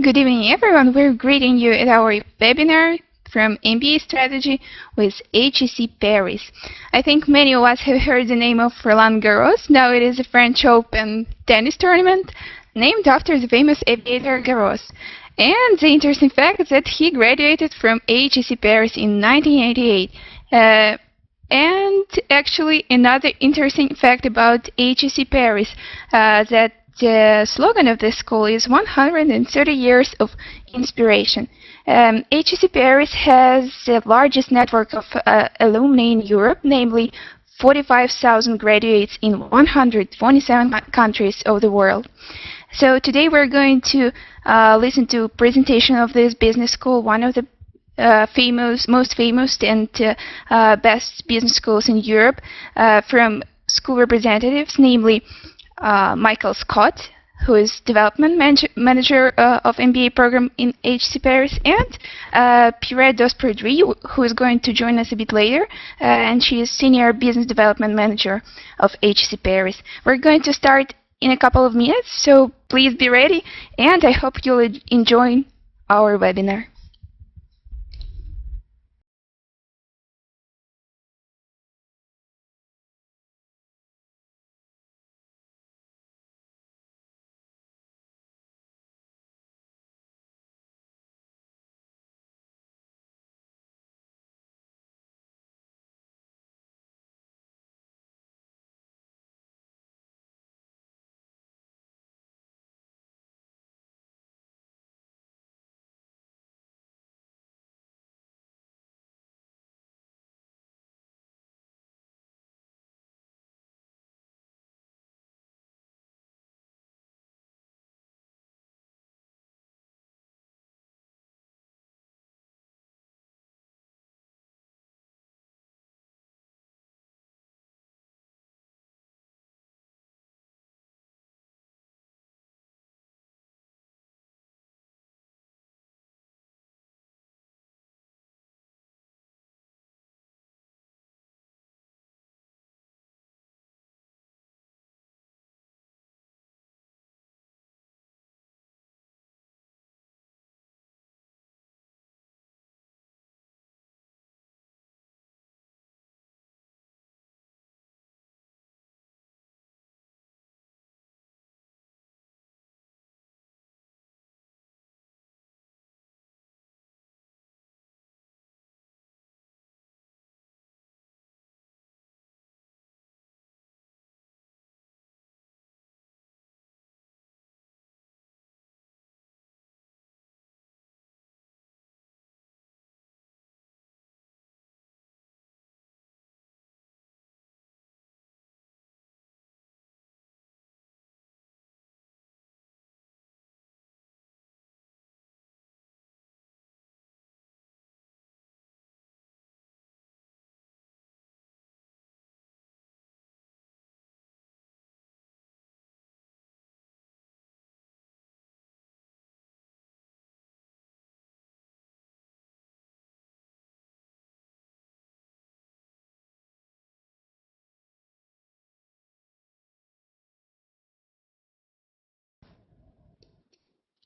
Good evening, everyone. We're greeting you at our webinar from MBA Strategy with HEC Paris. I think many of us have heard the name of Roland Garros. Now it is a French Open tennis tournament named after the famous aviator Garros. And the interesting fact is that he graduated from HEC Paris in 1988. And actually, another interesting fact about HEC Paris, that the slogan of this school is 130 years of inspiration. HEC Paris has the largest network of alumni in Europe, namely 45,000 graduates in 127 countries of the world. So today we're going to listen to a presentation of this business school, one of the most famous and best business schools in Europe, from school representatives, namely Michael Scott, who is development manager of MBA program in HEC Paris, and Pierre Dospredry, who is going to join us a bit later, and she is senior business development manager of HEC Paris. We're going to start in a couple of minutes, so please be ready, and I hope you'll enjoy our webinar.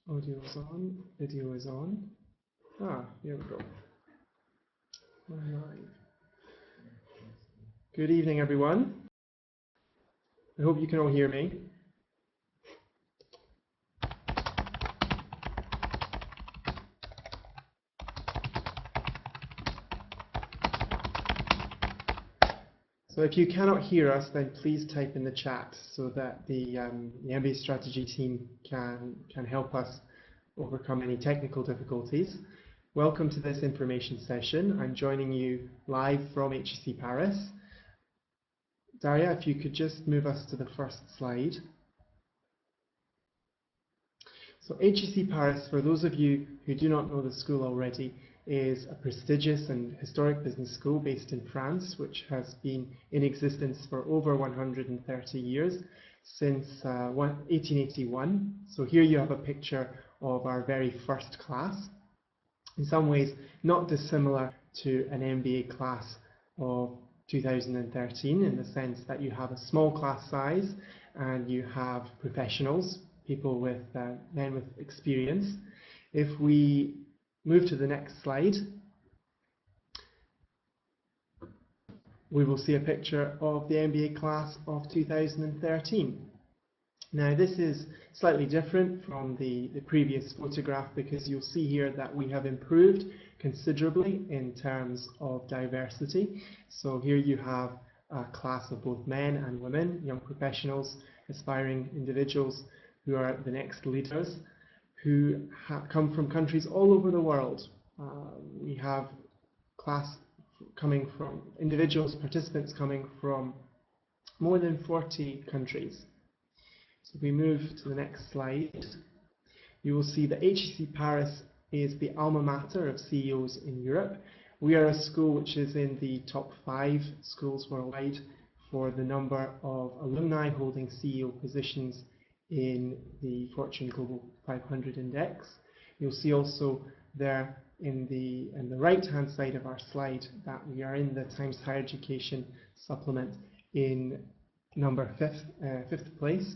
Audio is on, video is on. Here we go. All right. Good evening, everyone. I hope you can all hear me. So if you cannot hear us, then please type in the chat so that the MBA Strategy team can help us overcome any technical difficulties. Welcome to this information session. I'm joining you live from HEC Paris. Daria, if you could just move us to the first slide. So HEC Paris, for those of you who do not know the school already, is a prestigious and historic business school based in France, which has been in existence for over 130 years, since 1881. So here you have a picture of our very first class. In some ways, not dissimilar to an MBA class of 2013, in the sense that you have a small class size and you have professionals, people with men with experience. If we move to the next slide, we will see a picture of the MBA class of 2013. Now this is slightly different from the previous photograph, because you'll see here that we have improved considerably in terms of diversity. So here you have a class of both men and women, young professionals, aspiring individuals who are the next leaders, who come from countries all over the world. We have class coming from individuals, participants coming from more than 40 countries. So if we move to the next slide, you will see that HEC Paris is the alma mater of CEOs in Europe. We are a school which is in the top 5 schools worldwide for the number of alumni holding CEO positions in the Fortune Global 500 Index. You'll see also there in the right-hand side of our slide that we are in the Times Higher Education supplement in number 5th place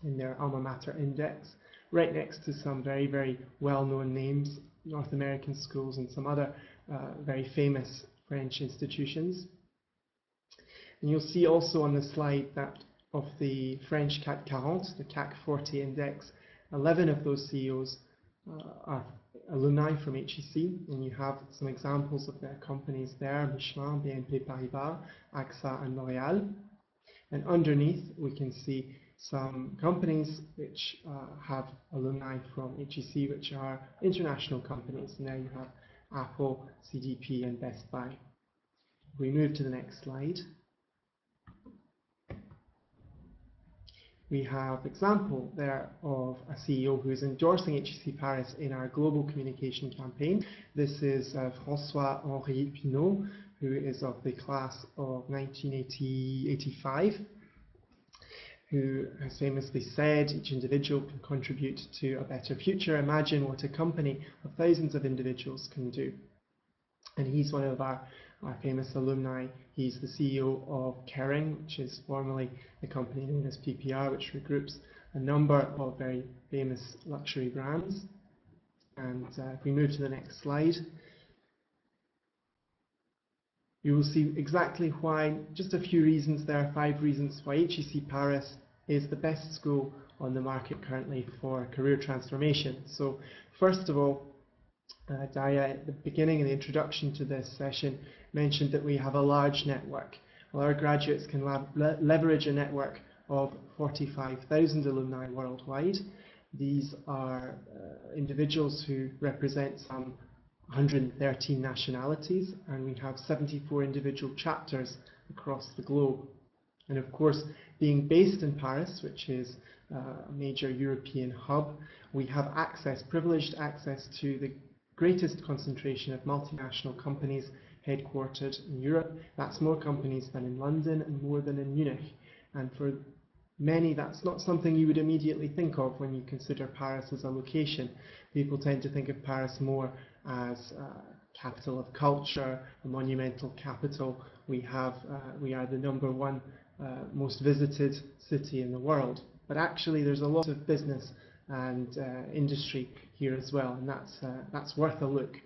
in their alma mater index, right next to some very, very well-known names, North American schools and some other very famous French institutions. And you'll see also on the slide that of the French CAC 40, the CAC 40 index, 11 of those CEOs are alumni from HEC, and you have some examples of their companies there: Michelin, BNP Paribas, AXA and L'Oréal. And underneath we can see some companies which have alumni from HEC, which are international companies. And there you have Apple, CDP and Best Buy. We move to the next slide. We have example there of a CEO who is endorsing HEC Paris in our global communication campaign. This is François-Henri Pinault, who is of the class of 1985, who has famously said, "Each individual can contribute to a better future. Imagine what a company of thousands of individuals can do." And he's one of our famous alumni. He's the CEO of Kering, which is formerly the company known as PPR, which regroups a number of very famous luxury brands. And if we move to the next slide, you will see exactly why, just a few reasons there, 5 reasons why HEC Paris is the best school on the market currently for career transformation. So first of all, Daya, at the beginning of the introduction to this session, mentioned that we have a large network. Well, our graduates can leverage a network of 45,000 alumni worldwide. These are individuals who represent some 113 nationalities, and we have 74 individual chapters across the globe. And of course, being based in Paris, which is a major European hub, we have access, privileged access to the greatest concentration of multinational companies headquartered in Europe. That's more companies than in London and more than in Munich. And for many, that's not something you would immediately think of when you consider Paris as a location. People tend to think of Paris more as a capital of culture, a monumental capital. We are the #1 most visited city in the world. But actually there's a lot of business and industry here as well, and that's worth a look.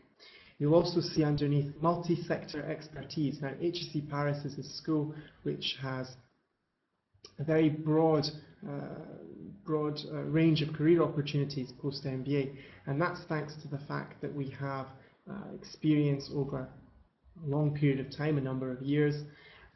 You'll also see underneath multi-sector expertise. Now, HEC Paris is a school which has a very broad range of career opportunities post-MBA, and that's thanks to the fact that we have experience over a long period of time, a number of years,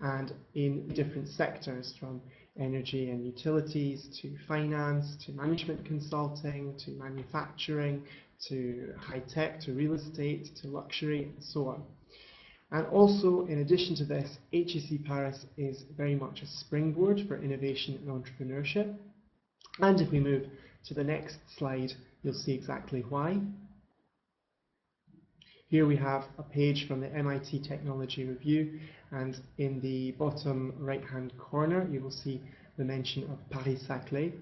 and in different sectors, from energy and utilities to finance to management consulting to manufacturing to high-tech to real estate to luxury and so on. And also, in addition to this, HEC Paris is very much a springboard for innovation and entrepreneurship. And if we move to the next slide, you'll see exactly why. Here we have a page from the MIT Technology Review, and in the bottom right-hand corner you will see the mention of Paris-Saclay.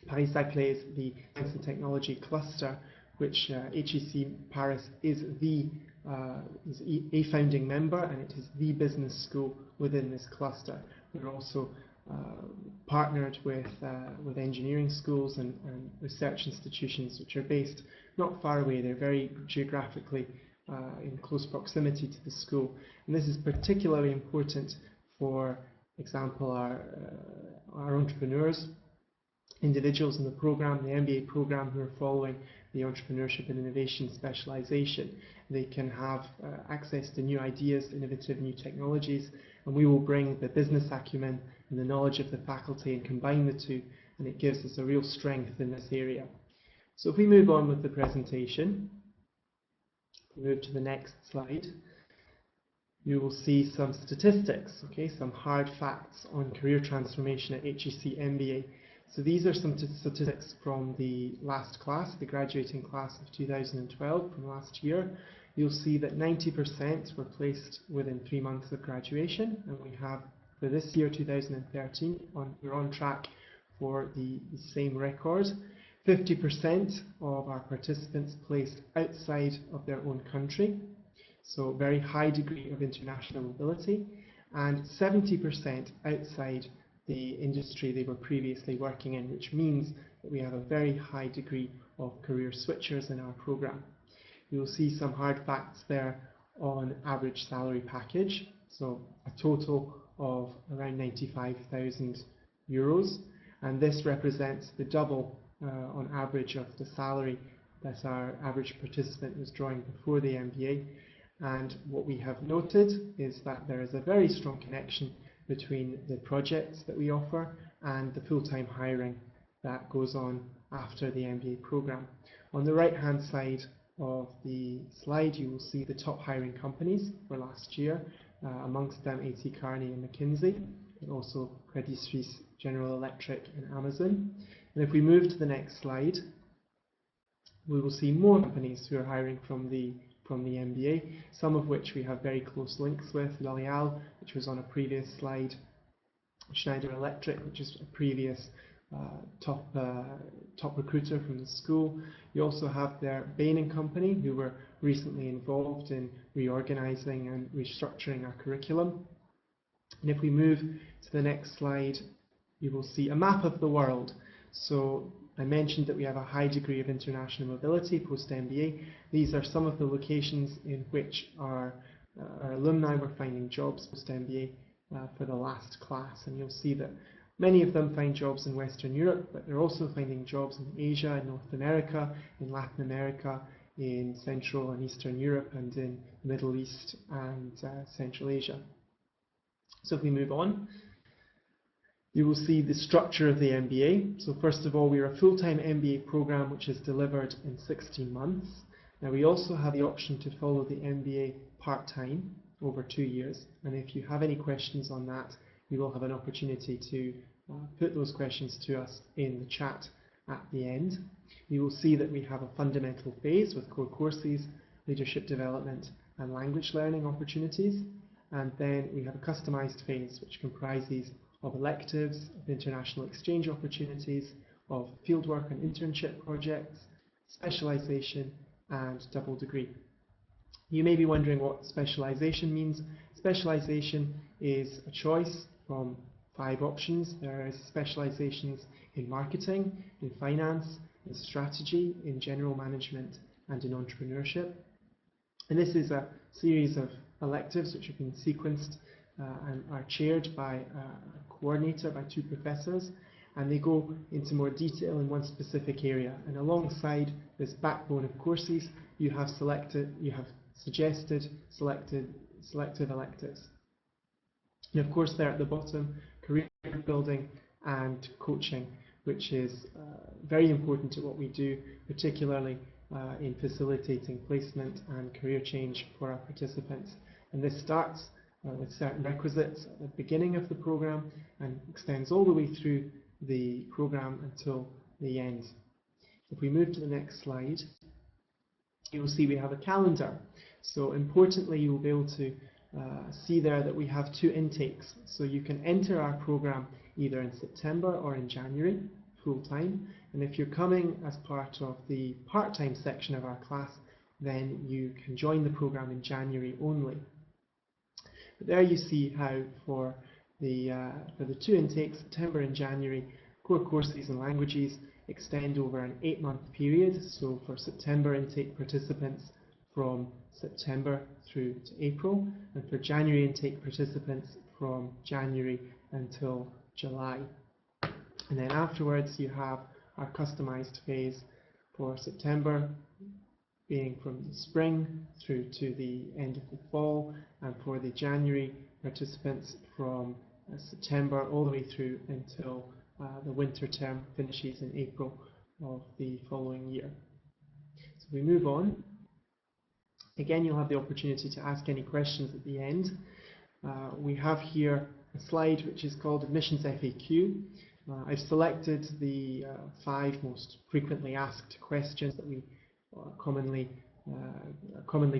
Paris-Saclay is the Science and Technology cluster, which HEC Paris is a founding member, and it is the business school within this cluster. We're also partnered with engineering schools and research institutions which are based not far away. They're very geographically in close proximity to the school. And this is particularly important for example, our entrepreneurs, individuals in the program, the MBA program who are following the entrepreneurship and innovation specialization. They can have access to new ideas, innovative new technologies, and we will bring the business acumen and the knowledge of the faculty and combine the two, and it gives us a real strength in this area. So if we move on with the presentation, move to the next slide, you will see some statistics, okay, some hard facts on career transformation at HEC MBA. So these are some statistics from the last class, the graduating class of 2012 from last year. You'll see that 90% were placed within 3 months of graduation, and we have for this year 2013, we're on track for the same record. 50% of our participants placed outside of their own country, so very high degree of international mobility, and 70% outside the industry they were previously working in, which means that we have a very high degree of career switchers in our program. You will see some hard facts there on average salary package, so a total of around 95,000 euros, and this represents the double on average of the salary that our average participant was drawing before the MBA. And what we have noted is that there is a very strong connection between the projects that we offer and the full-time hiring that goes on after the MBA program. On the right-hand side of the slide, you will see the top hiring companies for last year, amongst them A.T. Kearney and McKinsey, and also Credit Suisse, General Electric and Amazon. And if we move to the next slide, we will see more companies who are hiring from the MBA, some of which we have very close links with. L'Oréal, which was on a previous slide, Schneider Electric, which is a previous top recruiter from the school. You also have their Bain & Company, who were recently involved in reorganizing and restructuring our curriculum. And if we move to the next slide, you will see a map of the world. So I mentioned that we have a high degree of international mobility post-MBA. These are some of the locations in which our alumni were finding jobs post-MBA for the last class. And you'll see that many of them find jobs in Western Europe, but they're also finding jobs in Asia, in North America, in Latin America, in Central and Eastern Europe, and in the Middle East and Central Asia. So if we move on, you will see the structure of the MBA. So first of all, we are a full-time MBA program which is delivered in 16 months. Now we also have the option to follow the MBA part-time over 2 years, and if you have any questions on that, you will have an opportunity to put those questions to us in the chat at the end. You will see that we have a fundamental phase with core courses, leadership development and language learning opportunities, and then we have a customized phase which comprises of electives, of international exchange opportunities, of fieldwork and internship projects, specialization and double degree. You may be wondering what specialization means. Specialization is a choice from 5 options. There is specializations in marketing, in finance, in strategy, in general management and in entrepreneurship. And this is a series of electives which have been sequenced and are chaired by a coordinator, by 2 professors, and they go into more detail in one specific area. And alongside this backbone of courses, you have suggested selective electives. And of course there at the bottom, career building and coaching, which is very important to what we do, particularly in facilitating placement and career change for our participants. And this starts with certain requisites at the beginning of the program and extends all the way through the program until the end. If we move to the next slide, you will see we have a calendar. So importantly, you will be able to see there that we have 2 intakes. So you can enter our program either in September or in January, full-time. And if you're coming as part of the part-time section of our class, then you can join the program in January only. But there you see how for For the two intakes, September and January, core courses and languages extend over an 8-month period. So for September intake participants from September through to April, and for January intake participants from January until July. And then afterwards you have our customized phase for September being from the spring through to the end of the fall, and for the January participants from September all the way through until the winter term finishes in April of the following year. So we move on. Again, you'll have the opportunity to ask any questions at the end. We have here a slide which is called Admissions FAQ. I've selected the 5 most frequently asked questions that we commonly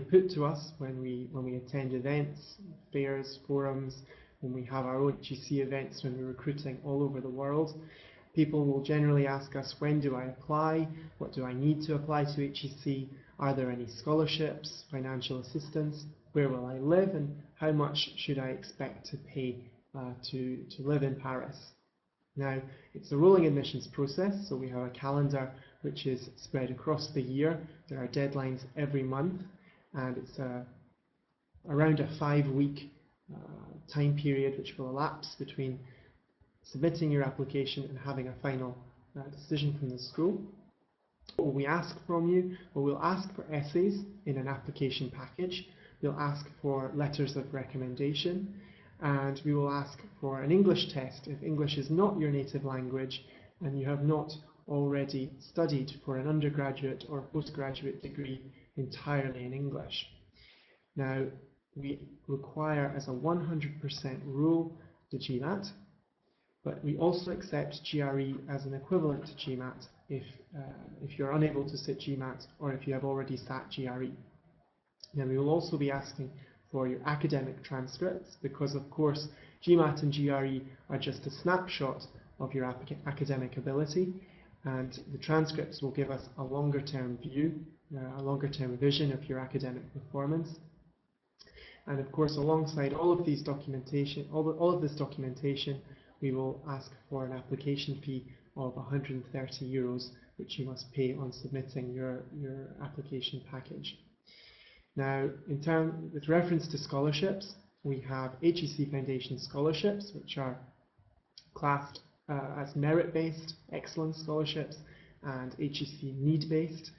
put to us when we attend events, fairs, forums, when we have our own HEC events, when we're recruiting all over the world. People will generally ask us, when do I apply? What do I need to apply to HEC? Are there any scholarships, financial assistance? Where will I live? And how much should I expect to pay to live in Paris? Now, it's a rolling admissions process, so we have a calendar which is spread across the year. There are deadlines every month, and it's around a 5-week time period which will elapse between submitting your application and having a final decision from the school. What will we ask from you? Well, we'll ask for essays in an application package. We'll ask for letters of recommendation, and we will ask for an English test if English is not your native language and you have not already studied for an undergraduate or postgraduate degree entirely in English. Now, we require as a 100% rule the GMAT, but we also accept GRE as an equivalent to GMAT if you're unable to sit GMAT or if you have already sat GRE. Now, we will also be asking for your academic transcripts, because of course GMAT and GRE are just a snapshot of your academic ability, and the transcripts will give us a longer term view, a longer term vision of your academic performance. And of course, alongside all of this documentation, we will ask for an application fee of €130, which you must pay on submitting your application package. Now, with reference to scholarships, we have HEC Foundation scholarships, which are classed as merit-based excellence scholarships, and HEC need-based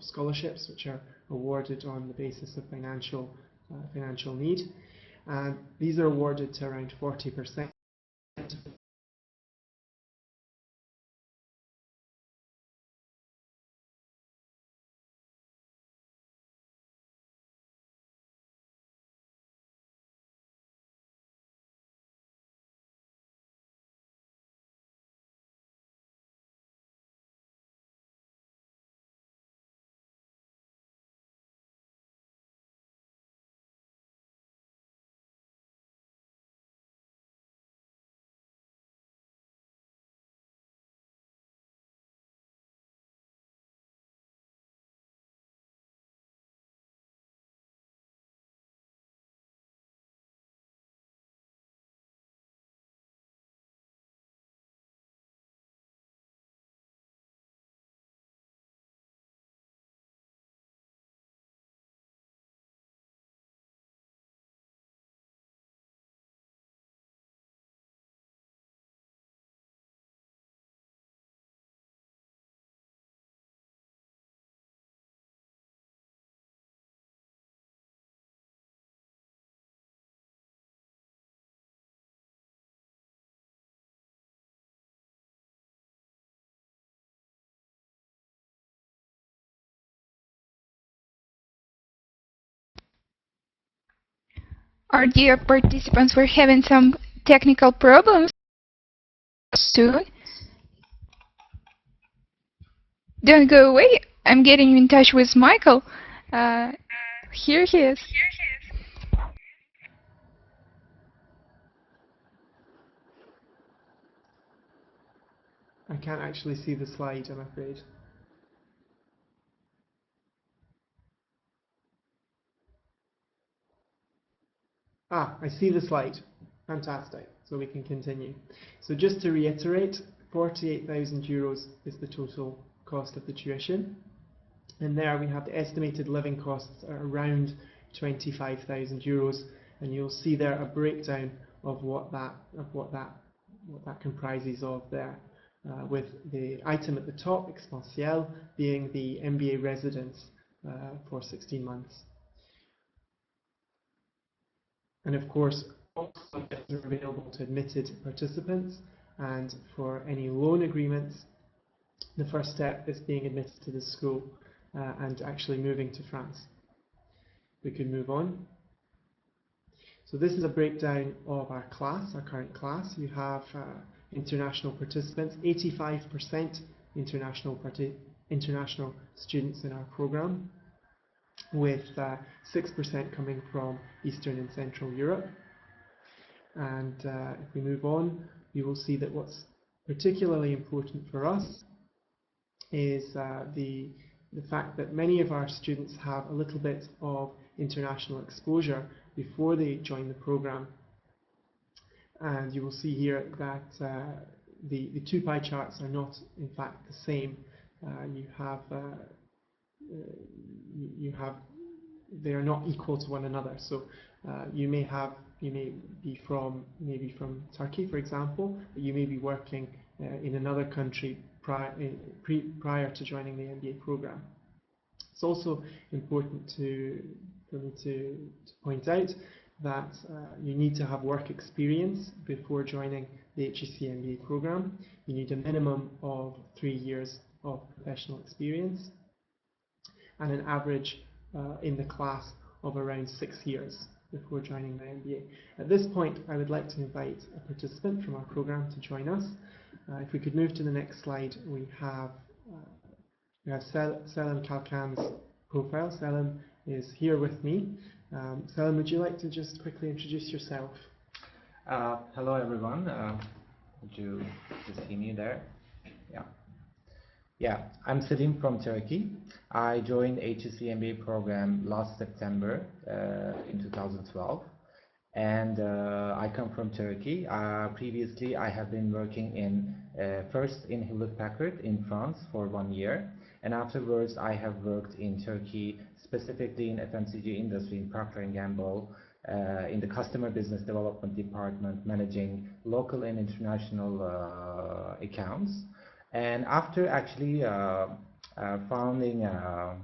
scholarships, which are awarded on the basis of financial need. And these are awarded to around 40%. Our dear participants were having some technical problems soon. Don't go away. I'm getting in touch with Michael. Here he is. I can't actually see the slide, I'm afraid. I see the slide. Fantastic. so we can continue. So just to reiterate, €48,000 is the total cost of the tuition, and there we have the estimated living costs are around €25,000, and you'll see there a breakdown of what that comprises of there, with the item at the top, exponentielle, being the MBA residence for 16 months. And of course, all subjects are available to admitted participants, and for any loan agreements, the first step is being admitted to the school and actually moving to France. We can move on. So this is a breakdown of our class, our current class. You have international participants, 85% international students in our program, with 6% coming from Eastern and Central Europe. And if we move on, you will see that what's particularly important for us is the fact that many of our students have a little bit of international exposure before they join the program. And you will see here that the two pie charts are not in fact the same. They are not equal to one another. So you may be from Turkey, for example, but you may be working in another country prior to joining the MBA program. It's also important for me to point out that you need to have work experience before joining the HEC MBA program. You need a minimum of 3 years of professional experience and an average in the class of around 6 years before joining the MBA. At this point, I would like to invite a participant from our program to join us. If we could move to the next slide, we have Selim Kalkan's profile. Selim is here with me. Selim, would you like to just quickly introduce yourself? Hello everyone. Would you see me there? Yeah, I'm Selim from Turkey. I joined HEC MBA program last September in 2012, and I come from Turkey. Previously, I have been working first in Hewlett-Packard in France for 1 year, and afterwards I have worked in Turkey, specifically in FMCG industry in Procter & Gamble, in the customer business development department, managing local and international accounts. And after actually founding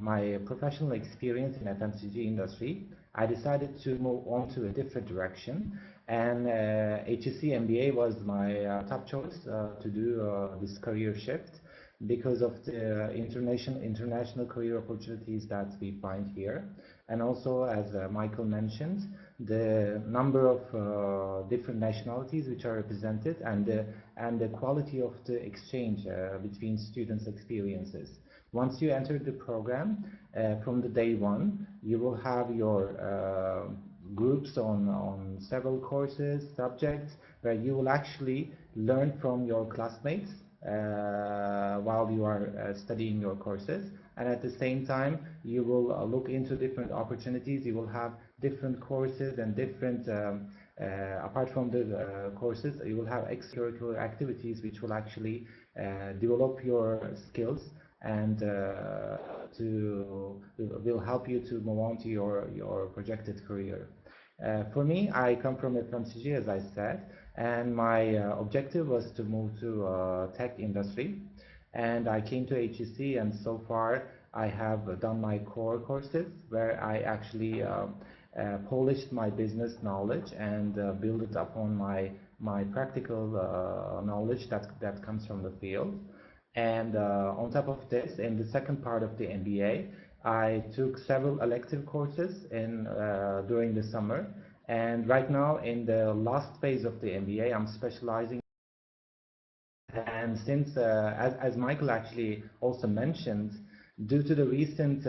my professional experience in FMCG industry, I decided to move on to a different direction, and HEC MBA was my top choice to do this career shift because of the international career opportunities that we find here, and also, as Michael mentioned, the number of different nationalities which are represented, and the quality of the exchange between students' experiences. Once you enter the program, from the day one, you will have your groups on several courses, subjects, where you will actually learn from your classmates while you are studying your courses, and at the same time you will look into different opportunities. You will have different courses and different apart from the courses, you will have extracurricular activities which will actually develop your skills and will help you to move on to your projected career. For me, I come from FMCG, as I said, and my objective was to move to tech industry, and I came to HEC, and so far I have done my core courses where I actually polished my business knowledge and build it upon my practical knowledge that comes from the field. And on top of this, in the second part of the MBA, I took several elective courses during the summer, and right now in the last phase of the MBA, I'm specializing. And since, as Michael actually also mentioned, due to the recent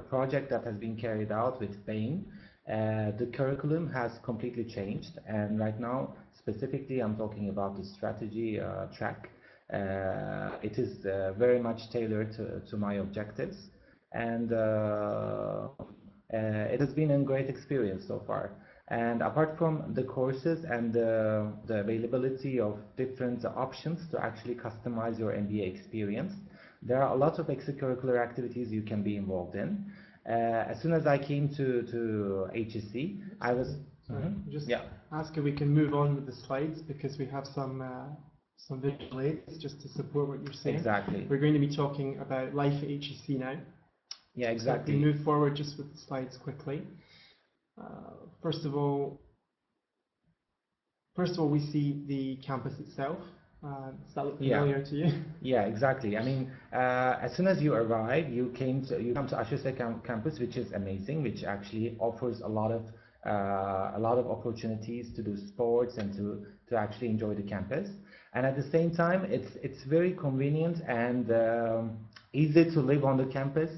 project that has been carried out with Bain, the curriculum has completely changed, and right now, specifically, I'm talking about the strategy track. It is very much tailored to my objectives, and it has been a great experience so far. And apart from the courses and the availability of different options to actually customize your MBA experience, there are a lot of extracurricular activities you can be involved in. As soon as I came to HEC, I was... Just ask if we can move on with the slides, because we have some visual aids just to support what you're saying. Exactly. We're going to be talking about life at HEC now. Yeah, exactly. So if we move forward just with the slides quickly. First of all, we see the campus itself. Does that look familiar to you? Yeah, exactly. I mean, as soon as you arrive, you come to HEC campus, which is amazing, which actually offers a lot of opportunities to do sports and to actually enjoy the campus. And at the same time, it's very convenient and easy to live on the campus.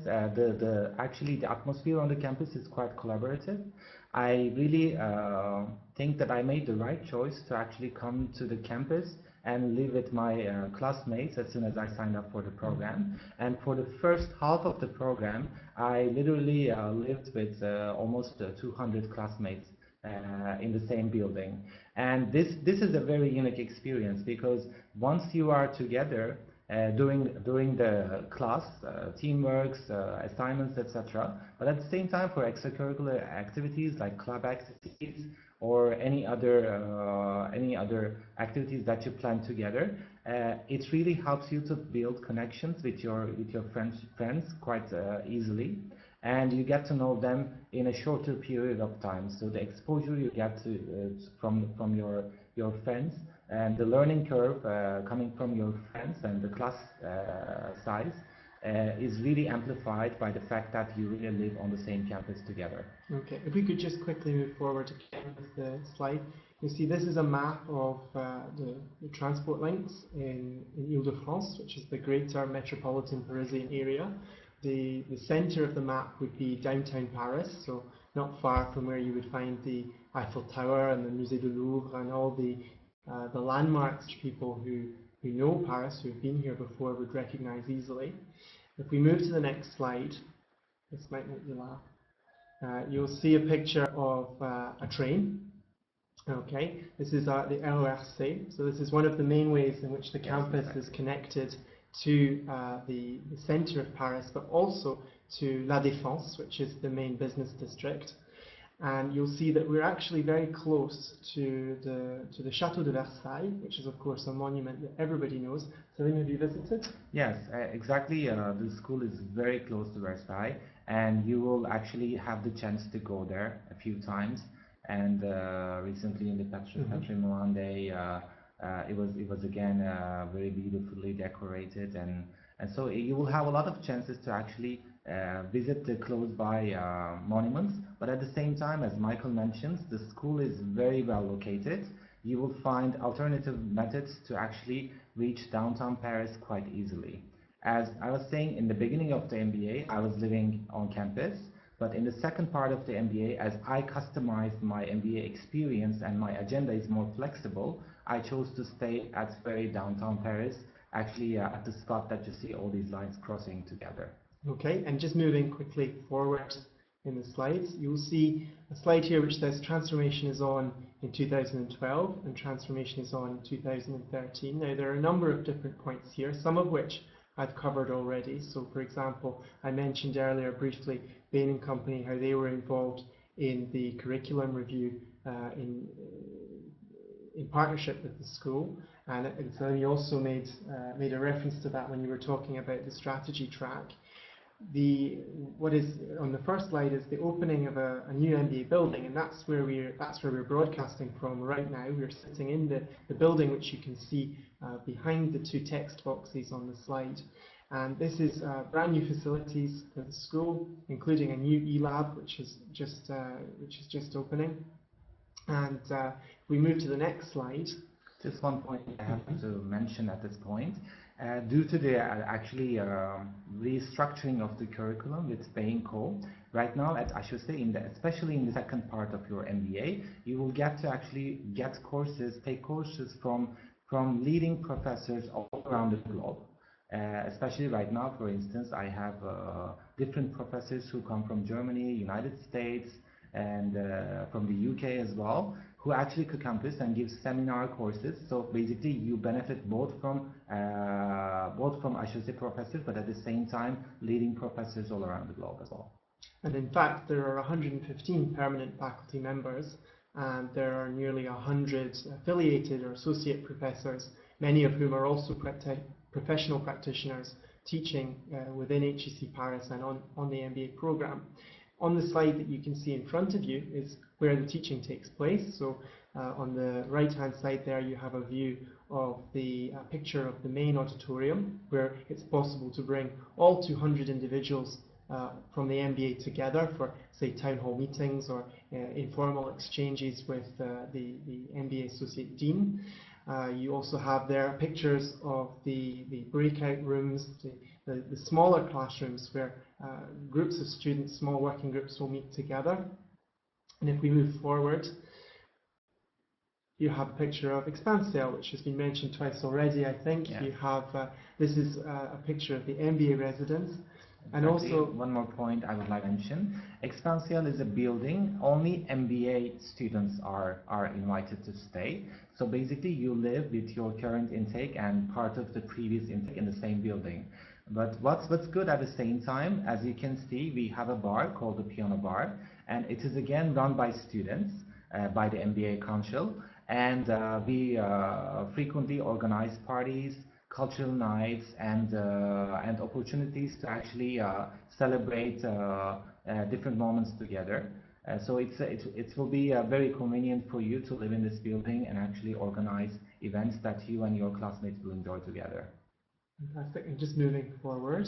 Actually the atmosphere on the campus is quite collaborative. I really think that I made the right choice to actually come to the campus and live with my classmates as soon as I signed up for the program. And for the first half of the program, I literally lived with almost 200 classmates in the same building. And this is a very unique experience, because once you are together during the class, teamworks, assignments, etc. But at the same time, for extracurricular activities like club activities or any other activities that you plan together, it really helps you to build connections with your friends quite easily, and you get to know them in a shorter period of time. So the exposure you get from your friends, and the learning curve coming from your friends and the class size is really amplified by the fact that you really live on the same campus together. Okay, if we could just quickly move forward again with the slide. You see, this is a map of the transport links in Ile-de-France, which is the greater metropolitan Parisian area. The centre of the map would be downtown Paris, so not far from where you would find the Eiffel Tower and the Musée du Louvre and all the landmarks people who know Paris, who've been here before, would recognise easily. If we move to the next slide, this might make you laugh. You'll see a picture of a train. Okay, this is the RERC. So this is one of the main ways in which the campus is connected to the centre of Paris, but also to La Défense, which is the main business district. And you'll see that we're actually very close to the Château de Versailles, which is of course a monument that everybody knows. Salim, have you visited? Yes, exactly. The school is very close to Versailles, and you will actually have the chance to go there a few times. And recently in the Patrimoine Day, it was again very beautifully decorated, and so you will have a lot of chances to actually visit the close by monuments. But at the same time, as Michael mentions, the school is very well located. You will find alternative methods to actually reach downtown Paris quite easily. As I was saying, in the beginning of the MBA, I was living on campus. But in the second part of the MBA, as I customized my MBA experience and my agenda is more flexible, I chose to stay at very downtown Paris, actually at the spot that you see all these lines crossing together. Okay, and just moving quickly forward in the slides, you'll see a slide here which says transformation is on in 2012 and transformation is on in 2013. Now there are a number of different points here, some of which I've covered already. So for example, I mentioned earlier briefly Bain & Company, how they were involved in the curriculum review in partnership with the school, and so you also made a reference to that when you were talking about the strategy track. What is on the first slide is the opening of a new MBA building, and that's where we're broadcasting from right now. We're sitting in the building which you can see behind the two text boxes on the slide. And this is brand new facilities for the school, including a new e-lab which is just opening. And we move to the next slide. Just one point I have to mention at this point. Due to the actually restructuring of the curriculum with Bain Co, right now at HEC, especially in the second part of your MBA, you will get to actually take courses from leading professors all around the globe. Especially right now, for instance, I have different professors who come from Germany, United States, and from the UK as well, who actually co-campus and give seminar courses. So basically you benefit both from I should say professors, but at the same time leading professors all around the globe as well. And in fact there are 115 permanent faculty members, and there are nearly 100 affiliated or associate professors, many of whom are also professional practitioners teaching within HEC Paris and on the MBA program. On the slide that you can see in front of you is where the teaching takes place. So on the right hand side there you have a view of the picture of the main auditorium, where it's possible to bring all 200 individuals from the MBA together for, say, town hall meetings or informal exchanges with the MBA Associate Dean. You also have there pictures of the breakout rooms, the smaller classrooms where groups of students, small working groups will meet together. And if we move forward, you have a picture of Expansiel, which has been mentioned twice already, I think. Yeah. You have, this is a picture of the MBA residence. And also, one more point I would like to mention. Expansiel is a building, only MBA students are invited to stay. So basically you live with your current intake and part of the previous intake in the same building. But what's good at the same time, as you can see, we have a bar called the Piano Bar, and it is again run by students, by the MBA Council, and we frequently organize parties, cultural nights, and opportunities to actually celebrate different moments together. So it will be very convenient for you to live in this building and actually organize events that you and your classmates will enjoy together. Fantastic. And just moving forward,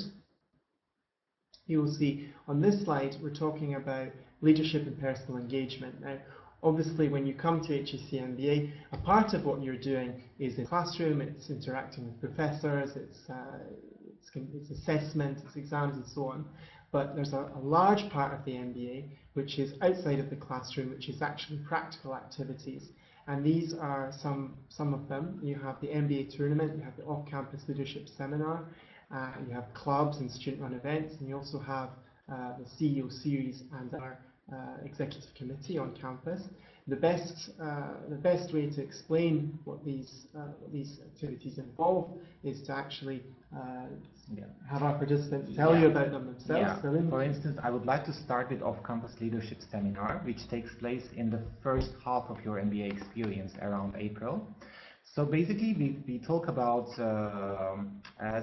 you will see on this slide we're talking about leadership and personal engagement. Now, obviously, when you come to HEC MBA, a part of what you're doing is in the classroom, it's interacting with professors, it's assessment, it's exams and so on. But there's a large part of the MBA which is outside of the classroom, which is actually practical activities. And these are some of them. You have the MBA tournament, you have the off-campus leadership seminar, you have clubs and student-run events, and you also have the CEO series and our executive committee on campus. The best way to explain what these activities involve is to actually have our participants tell you about them themselves. Yeah. For instance, I would like to start with off-campus leadership seminar, which takes place in the first half of your MBA experience around April. So basically, we talk about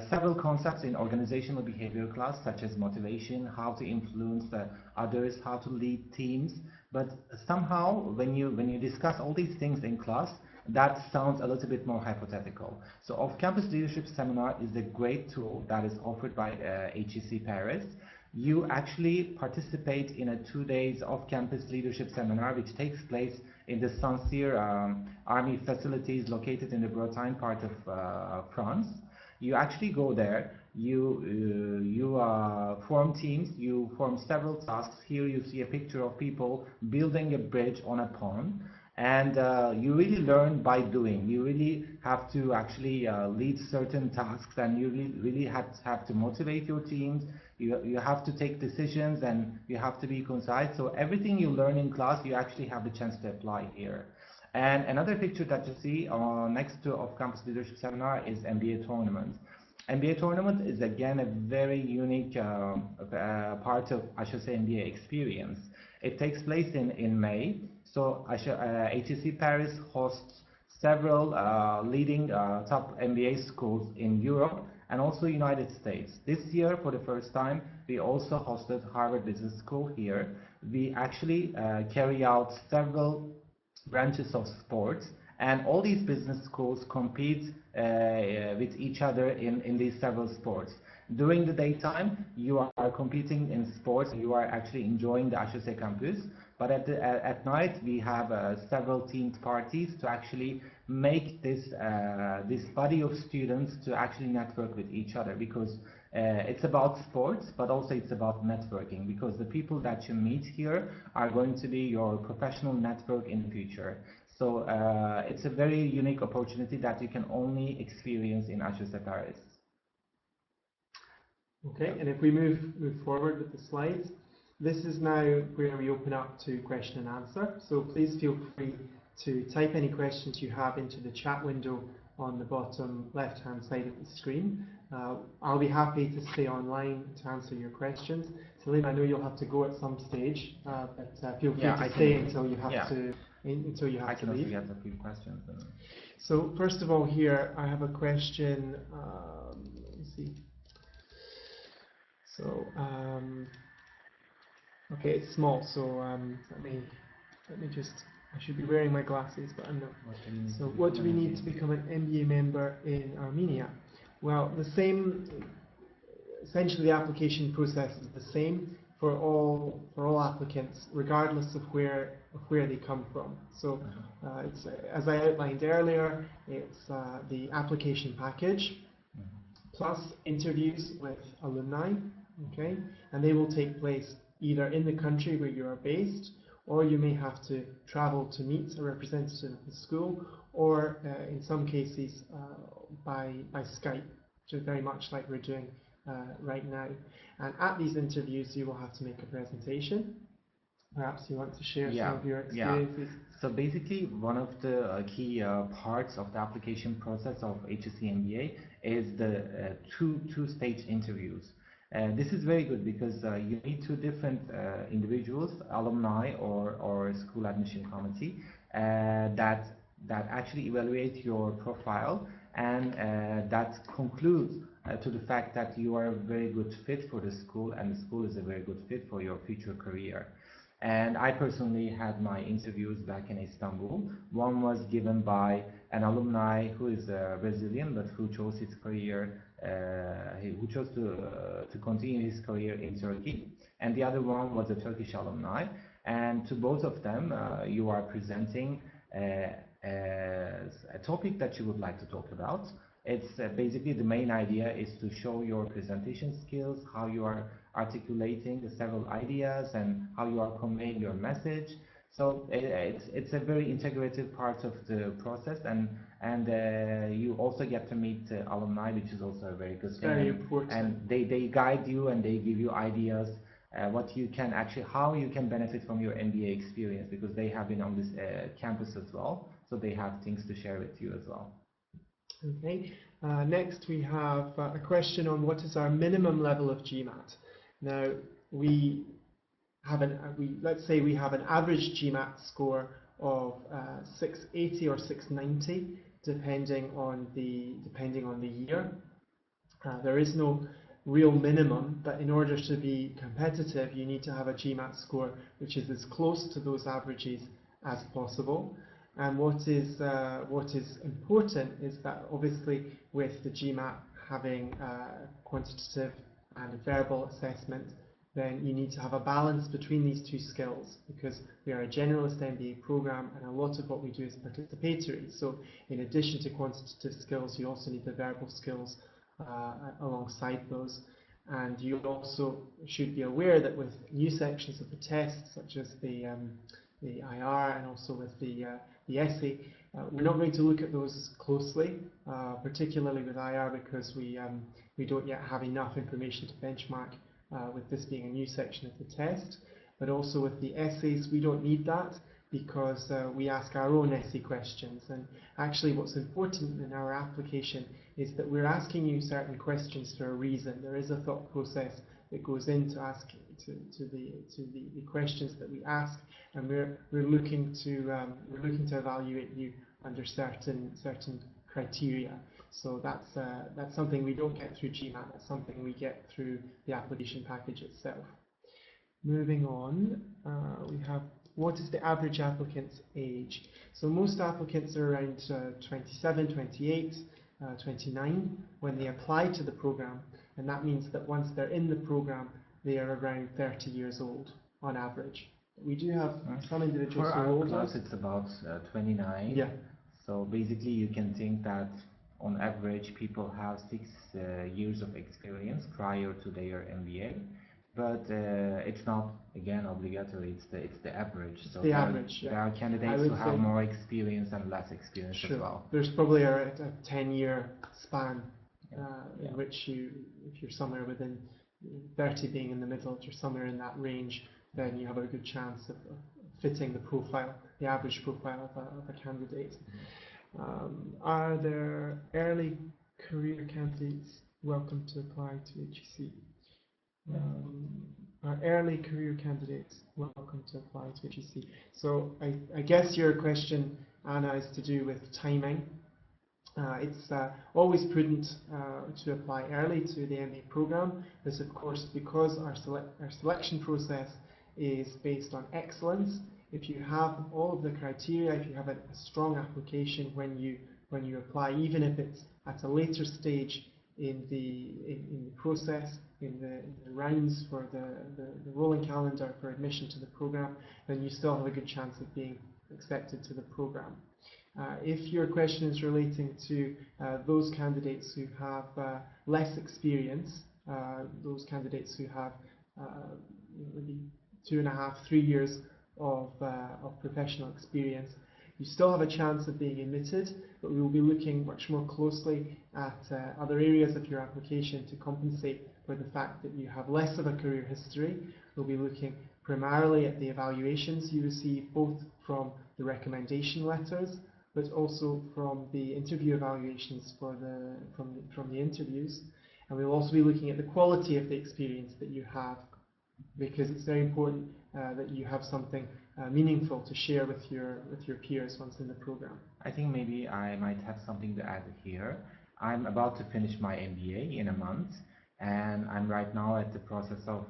several concepts in organizational behavior class, such as motivation, how to influence others, how to lead teams. But somehow, when you discuss all these things in class, that sounds a little bit more hypothetical. So off-campus leadership seminar is a great tool that is offered by HEC Paris. You actually participate in a 2 days off-campus leadership seminar, which takes place in the Saint-Cyr Army facilities located in the Bretagne part of France. You actually go there, you form teams, you form several tasks. Here you see a picture of people building a bridge on a pond. And you really learn by doing. You really have to actually lead certain tasks, and you really have to motivate your teams. You have to take decisions, and you have to be concise. So everything you learn in class, you actually have the chance to apply here. And another picture that you see next to off-campus leadership seminar is MBA tournament. MBA tournament is again a very unique part of, I should say, MBA experience. It takes place in May. So HEC Paris hosts several leading top MBA schools in Europe and also United States. This year, for the first time, we also hosted Harvard Business School here. We actually carry out several branches of sports, and all these business schools compete with each other in these several sports. During the daytime, you are competing in sports, you are actually enjoying the HEC campus. But at night, we have several themed parties to actually make this body of students to actually network with each other, because it's about sports, but also it's about networking, because the people that you meet here are going to be your professional network in the future. So it's a very unique opportunity that you can only experience in HEC Paris. Okay, and if we move forward with the slides, this is now where we open up to question and answer. So please feel free to type any questions you have into the chat window on the bottom left-hand side of the screen. I'll be happy to stay online to answer your questions. Salim, I know you'll have to go at some stage, but feel free to stay until you have to. Until you have I to can also leave. get a few questions. So first of all, here I have a question. Let me see. So okay, it's small. So let me just. I should be wearing my glasses, but I'm not. So what do we need to become an MBA member in Armenia? Well, the same. Essentially, the application process is the same for all applicants, regardless of where they come from. So, it's, as I outlined earlier, it's the application package plus interviews with alumni, okay, and they will take place either in the country where you are based, or you may have to travel to meet a representative of the school, or in some cases by Skype, which is very much like we're doing right now. And at these interviews, you will have to make a presentation. Perhaps you want to share some of your experiences. So basically, one of the key parts of the application process of HEC MBA is the two-stage interviews. This is very good because you need two different individuals, alumni or school admission committee, that actually evaluate your profile, and that concludes to the fact that you are a very good fit for the school, and the school is a very good fit for your future career. And I personally had my interviews back in Istanbul. One was given by an alumni who is Brazilian, but who chose his career, who chose to continue his career in Turkey, and the other one was a Turkish alumni. And to both of them, you are presenting a topic that you would like to talk about. It's basically the main idea is to show your presentation skills, how you are articulating the several ideas, and how you are conveying your message. So it's a very integrated part of the process, and you also get to meet alumni, which is also a very good thing. Very important. And they guide you and they give you ideas what you can actually, how you can benefit from your MBA experience, because they have been on this campus as well, so they have things to share with you as well. Okay. Next, we have a question on what is our minimum level of GMAT. Now, let's say we have an average GMAT score of 680 or 690, depending on the year. There is no real minimum, but in order to be competitive, you need to have a GMAT score which is as close to those averages as possible. And what is important is that obviously with the GMAT having quantitative and verbal assessment, then you need to have a balance between these two skills, because we are a generalist MBA program and a lot of what we do is participatory. So in addition to quantitative skills, you also need the verbal skills alongside those. And you also should be aware that with new sections of the test, such as the IR and also with the essay, we're not going to look at those closely, particularly with IR, because we don't yet have enough information to benchmark with this being a new section of the test. But also with the essays, we don't need that, because we ask our own essay questions. And actually what's important in our application is that we're asking you certain questions for a reason. There is a thought process that goes into asking to the questions that we ask, and we're looking to evaluate you under certain criteria. So that's something we don't get through GMAT. That's something we get through the application package itself. Moving on, we have what is the average applicant's age? So most applicants are around 27, 28, 29 when they apply to the program, and that means that once they're in the program, they are around 30 years old on average. We do have some individuals who are older. For our class, it's about 29. Yeah. So basically, you can think that on average, people have 6 years of experience prior to their MBA. But it's not, again, obligatory. It's the average. So the average. There are candidates who have more experience and less experience as well. There's probably a 10-year span in which if you're somewhere within 30 being in the middle, if you're somewhere in that range, then you have a good chance of fitting the profile, the average profile of a candidate. Are there early career candidates welcome to apply to HEC? Are early career candidates welcome to apply to HEC? So I guess your question, Anna, is to do with timing. It's always prudent to apply early to the MBA program. This, of course, because our selection process is based on excellence. If you have all of the criteria, if you have a strong application when you apply, even if it's at a later stage in the process, in the rounds for the rolling calendar for admission to the program, then you still have a good chance of being accepted to the program. If your question is relating to those candidates who have less experience, those candidates who have maybe 2.5, 3 years of professional experience, you still have a chance of being admitted, but we will be looking much more closely at other areas of your application to compensate for the fact that you have less of a career history. We'll be looking primarily at the evaluations you receive, both from the recommendation letters, but also from the interview evaluations from the interviews. And we'll also be looking at the quality of the experience that you have, because it's very important that you have something meaningful to share with your peers once in the program. I think maybe I might have something to add here. I'm about to finish my MBA in a month, and I'm right now at the process of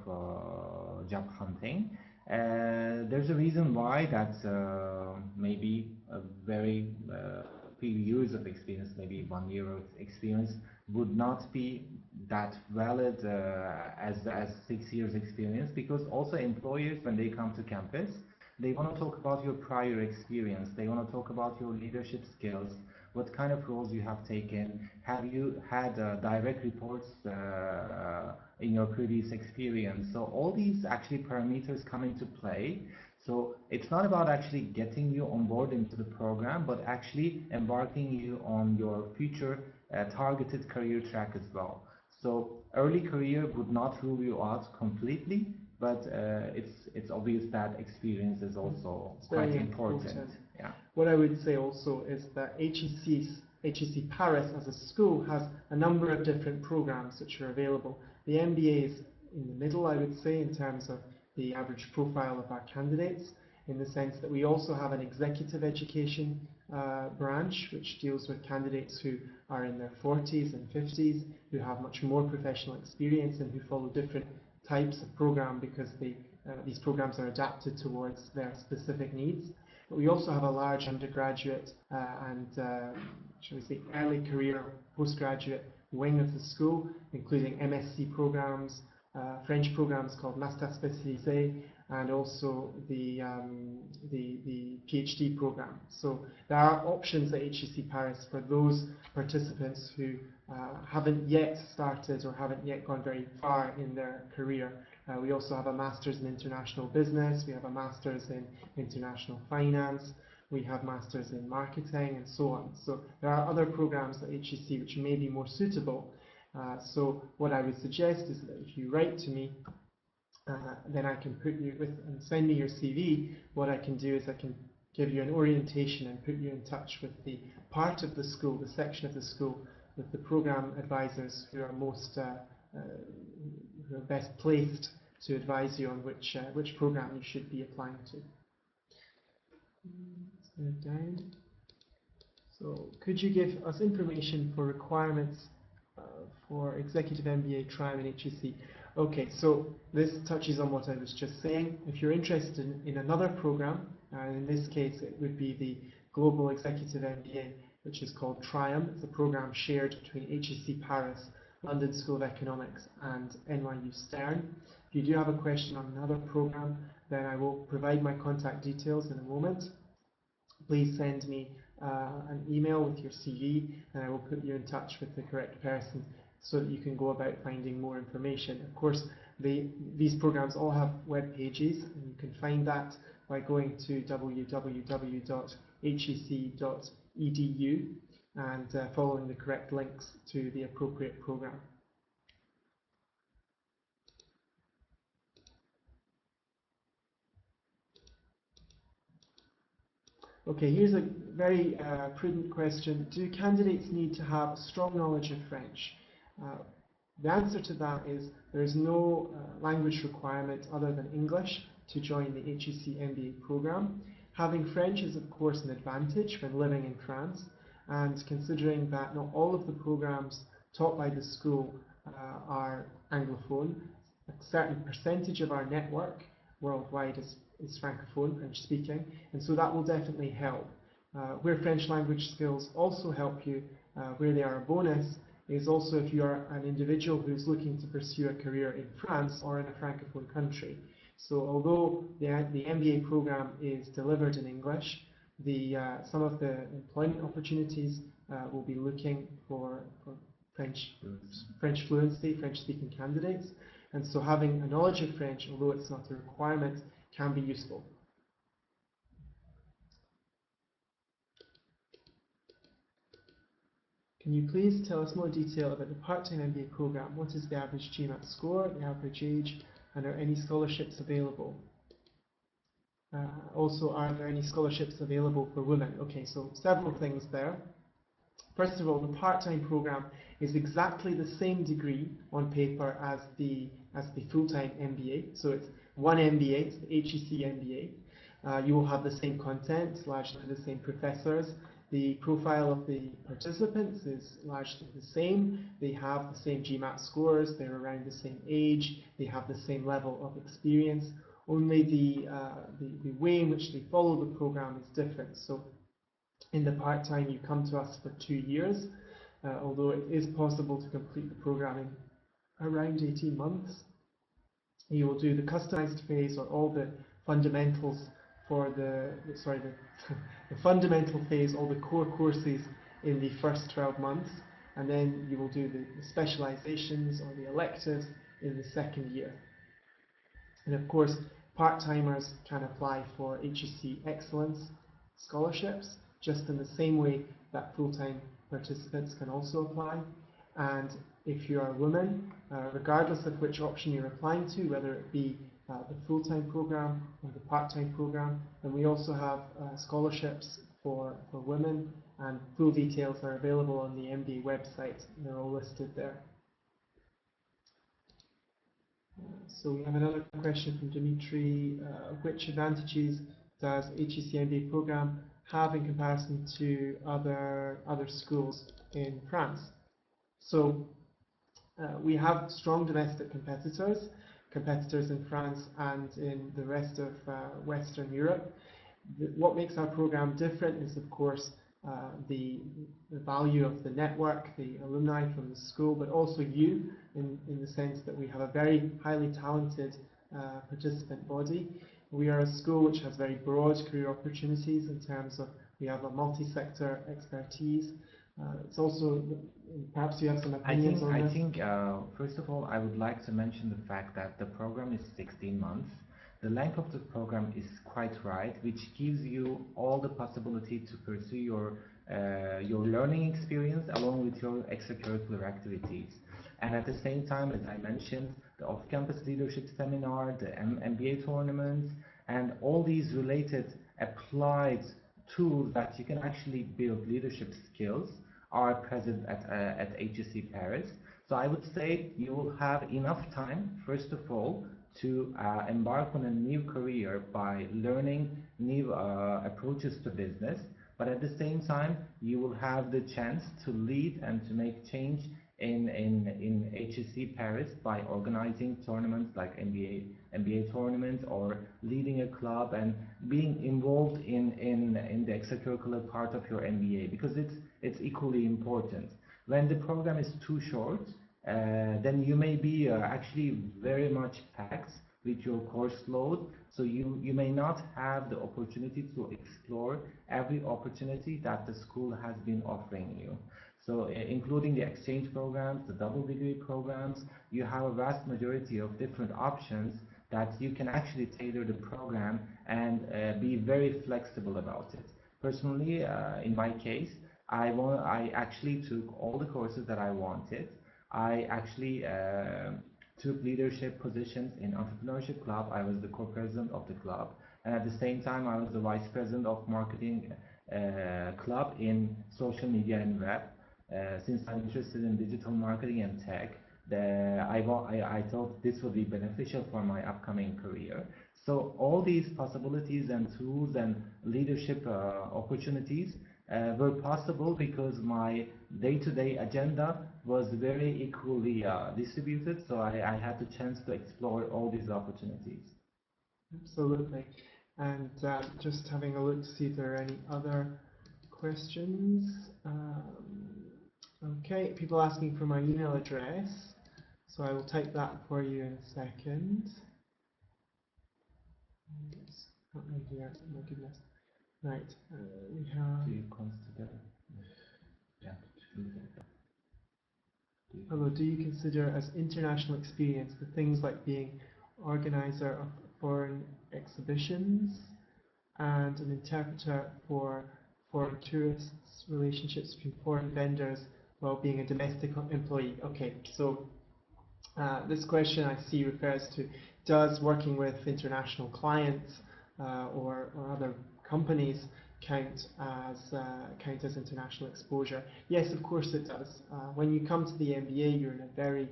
job hunting. There's a reason why that maybe a very few years of experience, maybe 1 year of experience, would not be that valid as 6 years experience, because also employers, when they come to campus, they want to talk about your prior experience, they want to talk about your leadership skills, what kind of roles you have taken, have you had direct reports in your previous experience. So all these actually parameters come into play. So it's not about actually getting you on board into the program, but actually embarking you on your future targeted career track as well. So early career would not rule you out completely, but it's obvious that experience is also quite important. Yeah. What I would say also is that HEC Paris as a school has a number of different programs which are available. The MBA is in the middle, I would say, in terms of the average profile of our candidates, in the sense that we also have an executive education branch which deals with candidates who are in their 40s and 50s, who have much more professional experience and who follow different types of program, because these programs are adapted towards their specific needs. But we also have a large undergraduate and shall we say early career postgraduate wing of the school, including MSc programs, French programs called Master Spécialisé, and also the PhD program. So there are options at HEC Paris for those participants who haven't yet started or haven't yet gone very far in their career. We also have a Masters in International Business, we have a Masters in International Finance, we have Masters in Marketing, and so on. So there are other programs at HEC which may be more suitable. So what I would suggest is that if you write to me, then I can put you with, and send me your CV. What I can do is I can give you an orientation and put you in touch with the part of the school, the section of the school, with the program advisors who are who are best placed to advise you on which program you should be applying to. Down. So could you give us information for requirements for executive MBA trial in HEC? Okay, so this touches on what I was just saying. If you're interested in another program, in this case it would be the Global Executive MBA, which is called TRIUM. It's a program shared between HEC Paris, London School of Economics, and NYU Stern. If you do have a question on another program, then I will provide my contact details in a moment. Please send me an email with your CV, and I will put you in touch with the correct person so that you can go about finding more information. Of course, these programs all have web pages, and you can find that by going to www.hec.edu and following the correct links to the appropriate program. Okay, here's a very prudent question. Do candidates need to have a strong knowledge of French? The answer to that is there is no language requirement other than English to join the HEC MBA program. Having French is of course an advantage when living in France, and considering that not all of the programs taught by the school are Anglophone, a certain percentage of our network worldwide is Francophone, French speaking, and so that will definitely help. Where French language skills also help you, where they are a bonus, is also if you are an individual who's looking to pursue a career in France or in a Francophone country. So although the MBA program is delivered in English, some of the employment opportunities will be looking for French fluency, French-speaking candidates, and so having a knowledge of French, although it's not a requirement, can be useful. Can you please tell us more detail about the part-time MBA program? What is the average GMAT score, the average age, and are any scholarships available? Also, are there any scholarships available for women? Okay, so several things there. First of all, the part-time program is exactly the same degree on paper as the full-time MBA. So it's one MBA, it's the HEC MBA. You will have the same content, largely the same professors. The profile of the participants is largely the same. They have the same GMAT scores, they're around the same age, they have the same level of experience. Only the way in which they follow the program is different. So in the part-time you come to us for 2 years, although it is possible to complete the program in around 18 months. You will do the customized phase, or all the fundamentals for the fundamental phase, all the core courses in the first 12 months, and then you will do the specializations or the electives in the second year. And of course, part-timers can apply for HEC Excellence scholarships, just in the same way that full-time participants can also apply. And if you are a woman, regardless of which option you're applying to, whether it be the full-time program or the part-time program, and we also have scholarships for women, and full details are available on the MBA website. They're all listed there. So we have another question from Dimitri. Which advantages does HEC MBA program have in comparison to other schools in France? So we have strong domestic competitors in France and in the rest of Western Europe. What makes our program different is, of course, the value of the network, the alumni from the school, but also you, in the sense that we have a very highly talented participant body. We are a school which has very broad career opportunities in terms of we have a multi-sector expertise. It's also, perhaps you have some opinions on this. I think first of all, I would like to mention the fact that the program is 16 months. The length of the program is quite right, which gives you all the possibility to pursue your learning experience along with your extracurricular activities. And at the same time, as I mentioned, the off-campus leadership seminar, the MBA tournaments, and all these related applied tools that you can actually build leadership skills are present at HEC Paris. So I would say you will have enough time, first of all, to embark on a new career by learning new approaches to business, but at the same time you will have the chance to lead and to make change in HEC Paris by organizing tournaments like MBA tournaments, or leading a club and being involved in the extracurricular part of your MBA, because it's equally important. When the program is too short, then you may be actually very much packed with your course load, so you may not have the opportunity to explore every opportunity that the school has been offering you. So including the exchange programs, the double degree programs, you have a vast majority of different options that you can actually tailor the program and be very flexible about it. Personally, in my case, I actually took all the courses that I wanted. I actually took leadership positions in entrepreneurship club. I was the co-president of the club, and at the same time I was the vice president of marketing club in social media and web. Since I'm interested in digital marketing and tech, I thought this would be beneficial for my upcoming career. So all these possibilities and tools and leadership opportunities were possible because my day-to-day agenda was very equally distributed, so I had the chance to explore all these opportunities. Absolutely. And just having a look to see if there are any other questions. Okay, people asking for my email address, so I will type that for you in a second. It's not right here, oh my goodness. Right, we have... Do you consider... Yeah. Hello, do you consider as international experience the things like being organizer of foreign exhibitions and an interpreter for foreign tourists, relationships between foreign vendors while being a domestic employee? Okay, so this question I see refers to, does working with international clients or other companies count as international exposure? Yes, of course it does. When you come to the MBA, you're in a very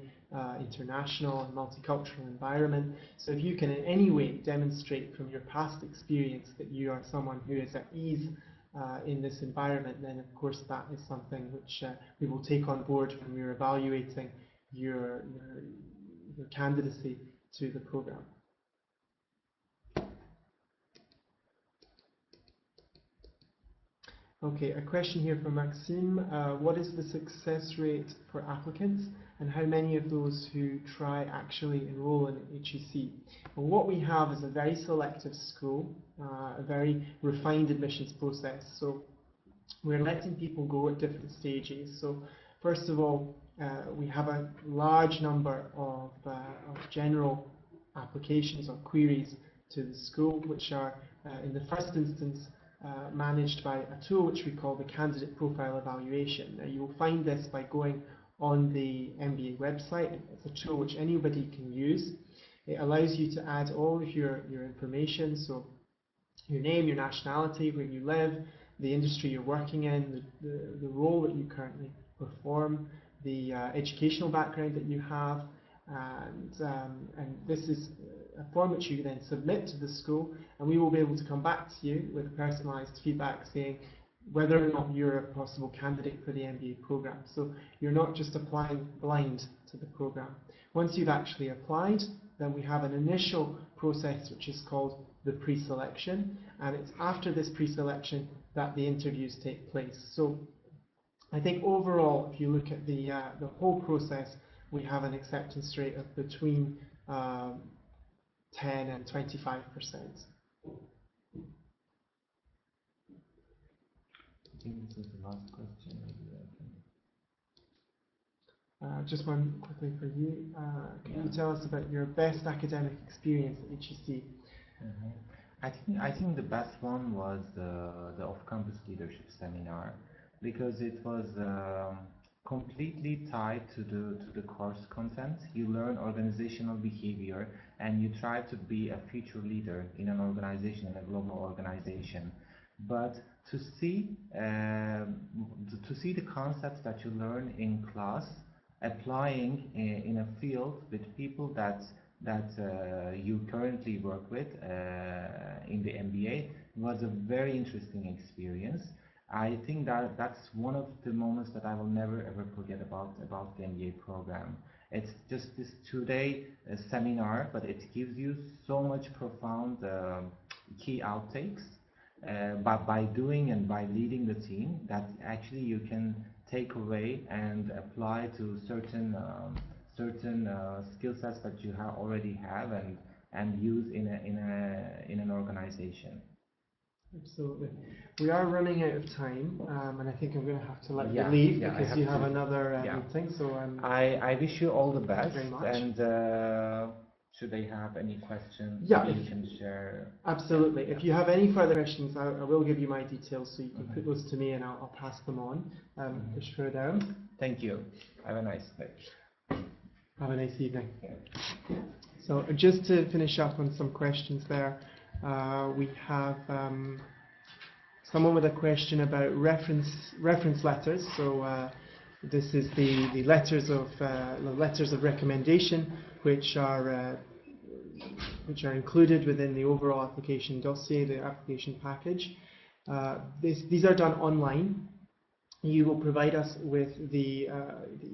international and multicultural environment. So if you can in any way demonstrate from your past experience that you are someone who is at ease in this environment, then of course that is something which we will take on board when we're evaluating your candidacy to the program. Okay, a question here from Maxime. What is the success rate for applicants and how many of those who try actually enroll in HEC? Well, what we have is a very selective school, a very refined admissions process. So we're letting people go at different stages. So first of all, we have a large number of general applications or queries to the school, which are in the first instance managed by a tool which we call the Candidate Profile Evaluation. Now, you will find this by going on the MBA website. It's a tool which anybody can use. It allows you to add all of your information, so your name, your nationality, where you live, the industry you're working in, the role that you currently perform, the educational background that you have, and this is a form which you then submit to the school, and we will be able to come back to you with personalised feedback saying whether or not you're a possible candidate for the MBA programme. So you're not just applying blind to the programme. Once you've actually applied, then we have an initial process which is called the pre-selection, and it's after this pre-selection that the interviews take place. So I think overall, if you look at the whole process, we have an acceptance rate of between 10 and 25%. I think this is the last question. Just one quickly for you. Can you tell us about your best academic experience at HEC? I think the best one was the off-campus leadership seminar, because it was completely tied to the course content. You learn organizational behavior and you try to be a future leader in an organization, in a global organization. But to see the concepts that you learn in class applying in a field with people that you currently work with in the MBA was a very interesting experience. I think that's one of the moments that I will never ever forget about the MBA program. It's just this 2-day seminar, but it gives you so much profound key outtakes by doing and by leading the team, that actually you can take away and apply to certain skill sets that you already have and use in an organization. Absolutely. We are running out of time, and I think I'm going to have to let you leave because you have another meeting. So I wish you all the best. Very much. And should they have any questions, you can share. Absolutely. If you have any further questions, I will give you my details so you can put those to me and I'll pass them on. Thank you. Have a nice day. Have a nice evening. So just to finish up on some questions there, we have someone with a question about reference letters. So this is the letters of recommendation, which are included within the overall application dossier, the application package. These are done online. You will provide us with the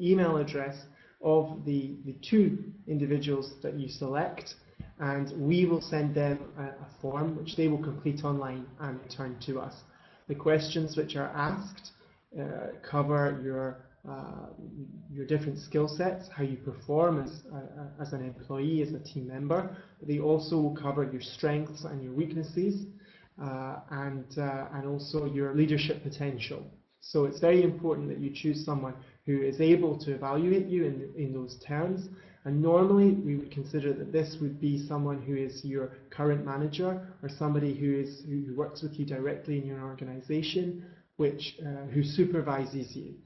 email address of the two individuals that you select, and we will send them a form which they will complete online and return to us. The questions which are asked cover your different skill sets, how you perform as an employee, as a team member. They also will cover your strengths and your weaknesses, and also your leadership potential. So it's very important that you choose someone who is able to evaluate you in those terms. And normally we would consider that this would be someone who is your current manager, or somebody who works with you directly in your organization, who supervises you.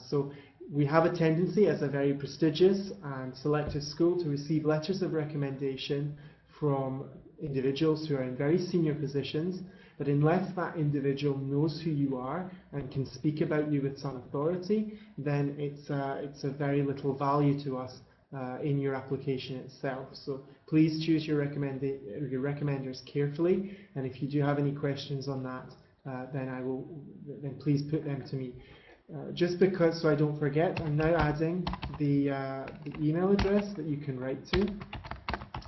So we have a tendency as a very prestigious and selective school to receive letters of recommendation from individuals who are in very senior positions, but unless that individual knows who you are and can speak about you with some authority, then it's of very little value to us in your application itself. So please choose your recommenders carefully, and if you do have any questions on that, then please put them to me. Just because, so I don't forget, I'm now adding the email address that you can write to.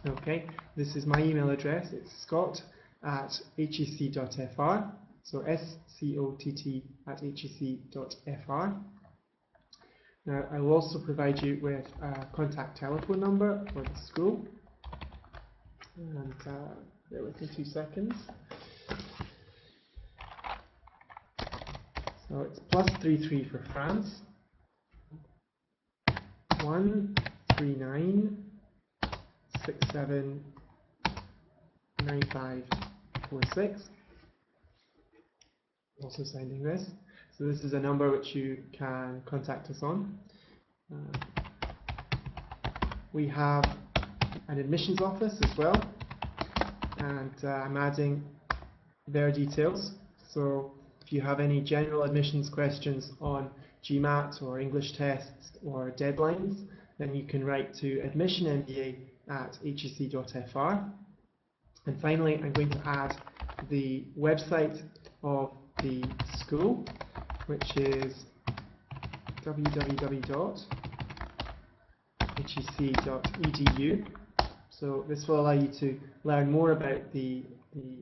Okay, this is my email address. It's scott@hec.fr. So scott@hec.fr. Now I will also provide you with a contact telephone number for the school. And bear with me 2 seconds. So it's +33 for France, 139 67 9546. Also sending this. So this is a number which you can contact us on. We have an admissions office as well, and I'm adding their details. So if you have any general admissions questions on GMAT or English tests or deadlines, then you can write to admissionmba@hec.fr. And finally, I'm going to add the website of the school, which is www.hec.edu. So this will allow you to learn more about the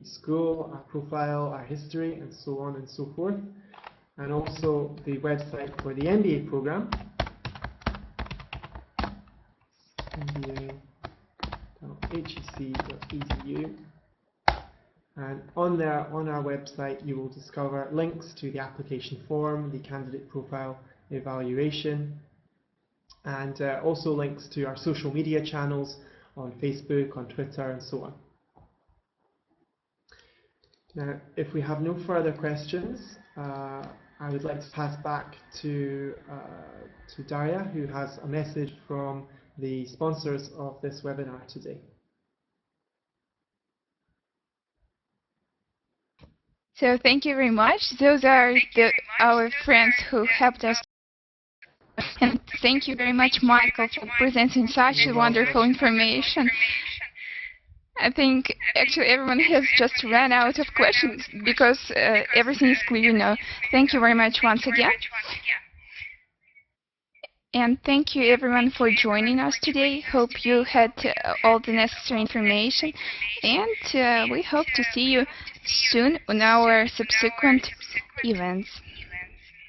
school, our profile, our history, and so on and so forth. And also the website for the MBA program, mba.hec.edu. And on our website, you will discover links to the application form, the candidate profile evaluation, and also links to our social media channels on Facebook, on Twitter, and so on. Now, if we have no further questions, I would like to pass back to Daria, who has a message from the sponsors of this webinar today. So thank you very much. Those are our friends who helped us. And thank you very much, Michael, for presenting such wonderful information. I think actually everyone has just ran out of questions because everything is clear now. Thank you very much once again. And thank you everyone for joining us today. Hope you had all the necessary information, and we hope to see you soon on our subsequent events.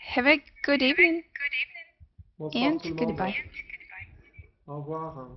Have a good evening and goodbye. Au revoir.